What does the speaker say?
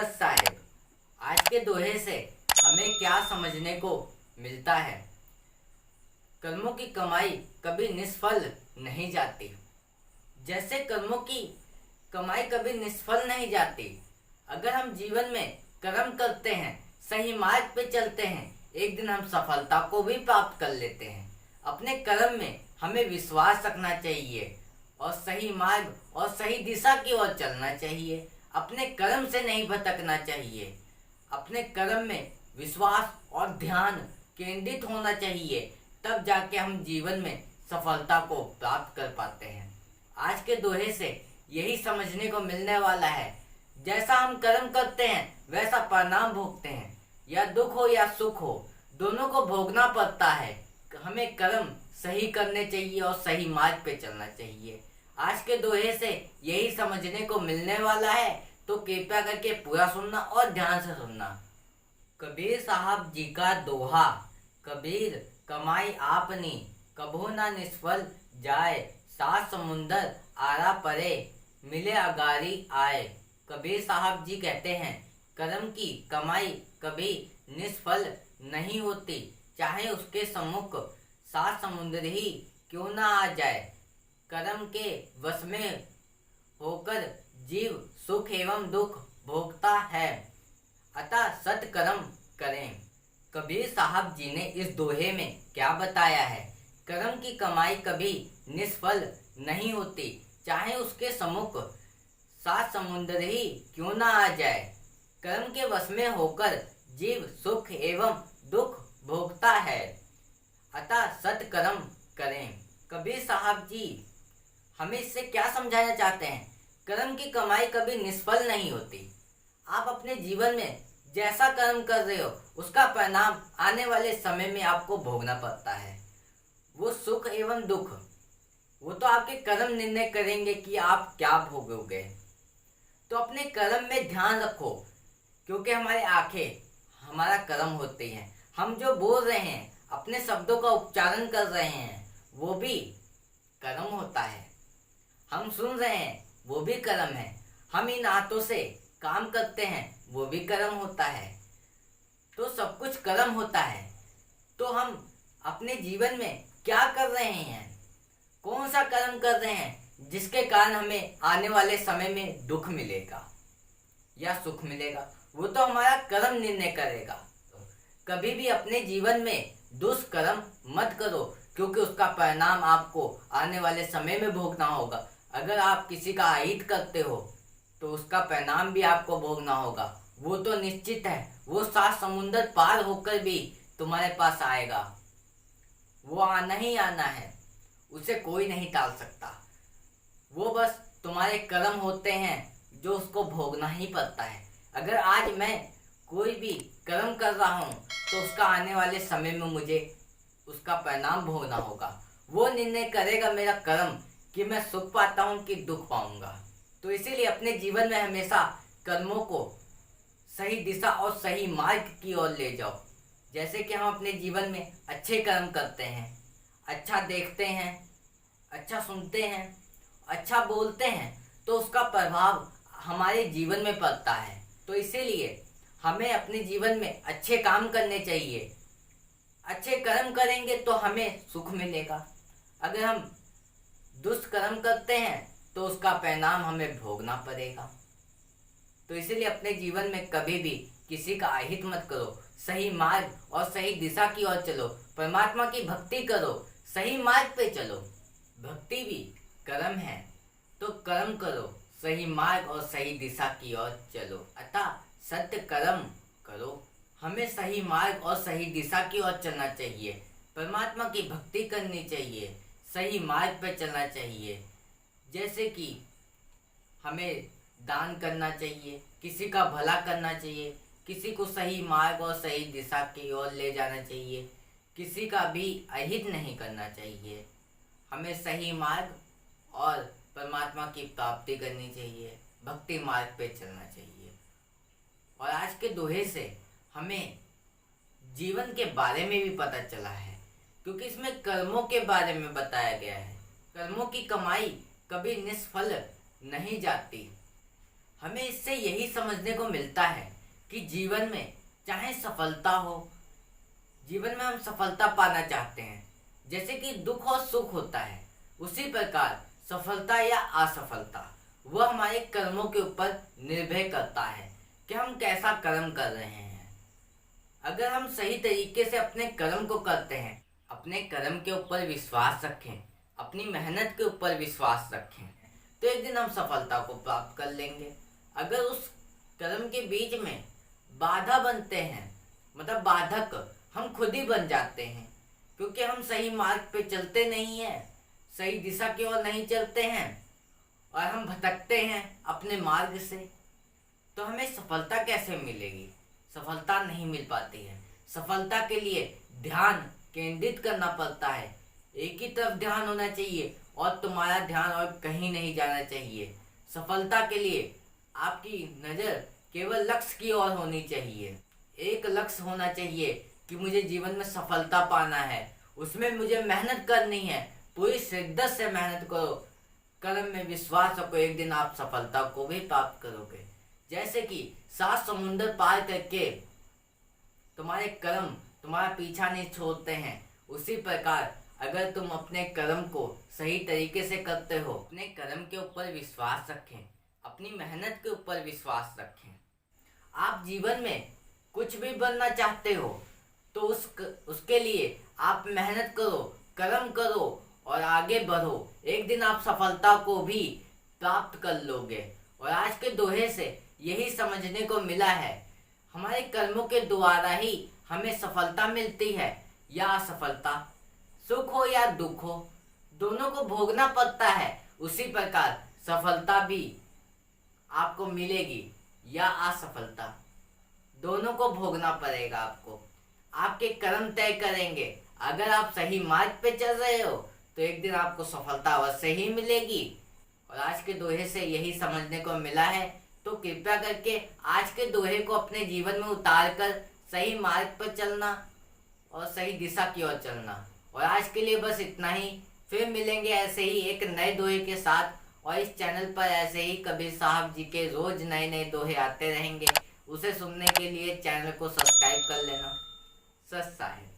हजरत साहिब, आज के दोहे से हमें क्या समझने को मिलता है। कर्मों की कमाई कभी निष्फल नहीं जाती। जैसे कर्मों की कमाई कभी निष्फल नहीं जाती, अगर हम जीवन में कर्म करते हैं, सही मार्ग पे चलते हैं, एक दिन हम सफलता को भी प्राप्त कर लेते हैं। अपने कर्म में हमें विश्वास रखना चाहिए और सही मार्ग और सही दिशा की ओर चलना चाहिए। अपने कर्म से नहीं भटकना चाहिए। अपने कर्म में विश्वास और ध्यान केंद्रित होना चाहिए, तब जाके हम जीवन में सफलता को प्राप्त कर पाते हैं। आज के दोहे से यही समझने को मिलने वाला है, जैसा हम कर्म करते हैं वैसा परिणाम भोगते हैं। या दुख हो या सुख हो, दोनों को भोगना पड़ता है। हमें कर्म सही करने चाहिए और सही मार्ग पे चलना चाहिए। आज के दोहे से यही समझने को मिलने वाला है, तो कृपया करके पूरा सुनना और ध्यान से सुनना। कबीर साहब जी का दोहा, कबीर कमाई आपनी कभू ना निष्फल जाए, सात समुंदर आरा परे मिले अगारी आए। कबीर साहब जी कहते हैं, कर्म की कमाई कभी निष्फल नहीं होती, चाहे उसके सम्मुख सात समुद्र ही क्यों ना आ जाए। कर्म के वश में होकर जीव सुख एवं दुख भोगता है, अतः सत्कर्म करें। कबीर साहब जी ने इस दोहे में क्या बताया है, कर्म की कमाई कभी निष्फल नहीं होती, चाहे उसके सम्मुख सात समुद्र ही क्यों ना आ जाए। कर्म के वश में होकर जीव सुख एवं दुख भोगता है, अतः सत्कर्म करें। कबीर साहब जी हमें इससे क्या समझाना चाहते हैं, कर्म की कमाई कभी निष्फल नहीं होती। आप अपने जीवन में जैसा कर्म कर रहे हो, उसका परिणाम आने वाले समय में आपको भोगना पड़ता है। वो सुख एवं दुख, वो तो आपके कर्म निर्णय करेंगे कि आप क्या भोगोगे। तो अपने कर्म में ध्यान रखो, क्योंकि हमारी आंखें हमारा कर्म होती हैं। हम जो बोल रहे हैं, अपने शब्दों का उच्चारण कर रहे हैं, वो भी कर्म होता है। हम सुन रहे हैं, वो भी कर्म है। हम इन हाथों से काम करते हैं, वो भी कर्म होता है। तो सब कुछ कर्म होता है। तो हम अपने जीवन में क्या कर रहे हैं, कौन सा कर्म कर रहे हैं जिसके कारण हमें आने वाले समय में दुख मिलेगा या सुख मिलेगा, वो तो हमारा कर्म निर्णय करेगा। कभी भी अपने जीवन में दुष्कर्म मत करो, क्योंकि उसका परिणाम आपको आने वाले समय में भोगना होगा। अगर आप किसी का अहित करते हो, तो उसका परिणाम भी आपको भोगना होगा। वो तो निश्चित है, वो सात समुंदर पार होकर भी तुम्हारे पास आएगा। वो आना ही आना है, उसे कोई नहीं टाल सकता। वो बस तुम्हारे कर्म होते हैं जो उसको भोगना ही पड़ता है। अगर आज मैं कोई भी कर्म कर रहा हूँ, तो उसका आने वाले समय में मुझे उसका परिणाम भोगना होगा। वो निर्णय करेगा मेरा कर्म कि मैं सुख पाता हूँ कि दुख पाऊंगा। तो इसीलिए अपने जीवन में हमेशा कर्मों को सही दिशा और सही मार्ग की ओर ले जाओ। जैसे कि हम अपने जीवन में अच्छे कर्म करते हैं, अच्छा देखते हैं, अच्छा सुनते हैं, अच्छा बोलते हैं, तो उसका प्रभाव हमारे जीवन में पड़ता है। तो इसीलिए हमें अपने जीवन में अच्छे काम करने चाहिए। अच्छे कर्म करेंगे तो हमें सुख मिलेगा। अगर हम दुष्कर्म करते हैं तो उसका परिणाम हमें भोगना पड़ेगा। तो इसीलिए अपने जीवन में कभी भी किसी का अहित मत करो, सही मार्ग और सही दिशा की ओर चलो, परमात्मा की भक्ति करो, सही मार्ग पे चलो। भक्ति भी कर्म है, तो कर्म करो, सही मार्ग और सही दिशा की ओर चलो, अतः सत्य कर्म करो। हमें सही मार्ग और सही दिशा की ओर चलना चाहिए, परमात्मा की भक्ति करनी चाहिए, सही मार्ग पर चलना चाहिए। जैसे कि हमें दान करना चाहिए, किसी का भला करना चाहिए, किसी को सही मार्ग और सही दिशा की ओर ले जाना चाहिए, किसी का भी अहित नहीं करना चाहिए। हमें सही मार्ग और परमात्मा की प्राप्ति करनी चाहिए, भक्ति मार्ग पे चलना चाहिए। और आज के दोहे से हमें जीवन के बारे में भी पता चला है, क्योंकि इसमें कर्मों के बारे में बताया गया है। कर्मों की कमाई कभी निष्फल नहीं जाती। हमें इससे यही समझने को मिलता है कि जीवन में चाहे सफलता हो, जीवन में हम सफलता पाना चाहते हैं, जैसे कि दुख और सुख होता है, उसी प्रकार सफलता या असफलता वह हमारे कर्मों के ऊपर निर्भर करता है कि हम कैसा कर्म कर रहे हैं। अगर हम सही तरीके से अपने कर्म को करते हैं, अपने कर्म के ऊपर विश्वास रखें, अपनी मेहनत के ऊपर विश्वास रखें, तो एक दिन हम सफलता को प्राप्त कर लेंगे। अगर उस कर्म के बीच में बाधा बनते हैं, मतलब बाधक हम खुद ही बन जाते हैं, क्योंकि हम सही मार्ग पे चलते नहीं हैं, सही दिशा की ओर नहीं चलते हैं और हम भटकते हैं अपने मार्ग से, तो हमें सफलता कैसे मिलेगी? सफलता नहीं मिल पाती है। सफलता के लिए ध्यान केंद्रित करना पड़ता है, एक ही तरफ ध्यान होना चाहिए और तुम्हारा ध्यान और कहीं नहीं जाना चाहिए। सफलता के लिए आपकी नज़र केवल लक्ष्य की ओर होनी चाहिए। एक लक्ष्य होना चाहिए कि मुझे जीवन में सफलता पाना है, उसमें मुझे मेहनत करनी है, पूरी शिद्दत से मेहनत करो, कर्म में विश्वास रखो, एक दिन आप सफलता को भी प्राप्त करोगे। जैसे कि 7 समुंदर पार करके तुम्हारे कर्म तुम्हारा पीछा नहीं छोड़ते हैं, उसी प्रकार अगर तुम अपने कर्म को सही तरीके से करते हो, अपने कर्म के ऊपर विश्वास रखें, अपनी मेहनत के ऊपर विश्वास रखें। आप जीवन में कुछ भी बनना चाहते हो तो उसके लिए आप मेहनत करो, कर्म करो और आगे बढ़ो, एक दिन आप सफलता को भी प्राप्त कर लोगे। और आज के दोहे से यही समझने को मिला है, हमारे कर्मों के द्वारा ही हमें सफलता मिलती है या असफलता, सुख हो या दुख हो, दोनों को भोगना पड़ता है। उसी प्रकार सफलता भी आपको मिलेगी या असफलता, दोनों को भोगना पड़ेगा आपको। आपके कर्म तय करेंगे। अगर आप सही मार्ग पे चल रहे हो तो एक दिन आपको सफलता अवश्य ही मिलेगी। और आज के दोहे से यही समझने को मिला है, तो कृपया करके आज के दोहे को अपने जीवन में उतार कर सही मार्ग पर चलना और सही दिशा की ओर चलना। और आज के लिए बस इतना ही, फिर मिलेंगे ऐसे ही एक नए दोहे के साथ। और इस चैनल पर ऐसे ही कबीर साहब जी के रोज नए नए दोहे आते रहेंगे, उसे सुनने के लिए चैनल को सब्सक्राइब कर लेना। सत साहिब।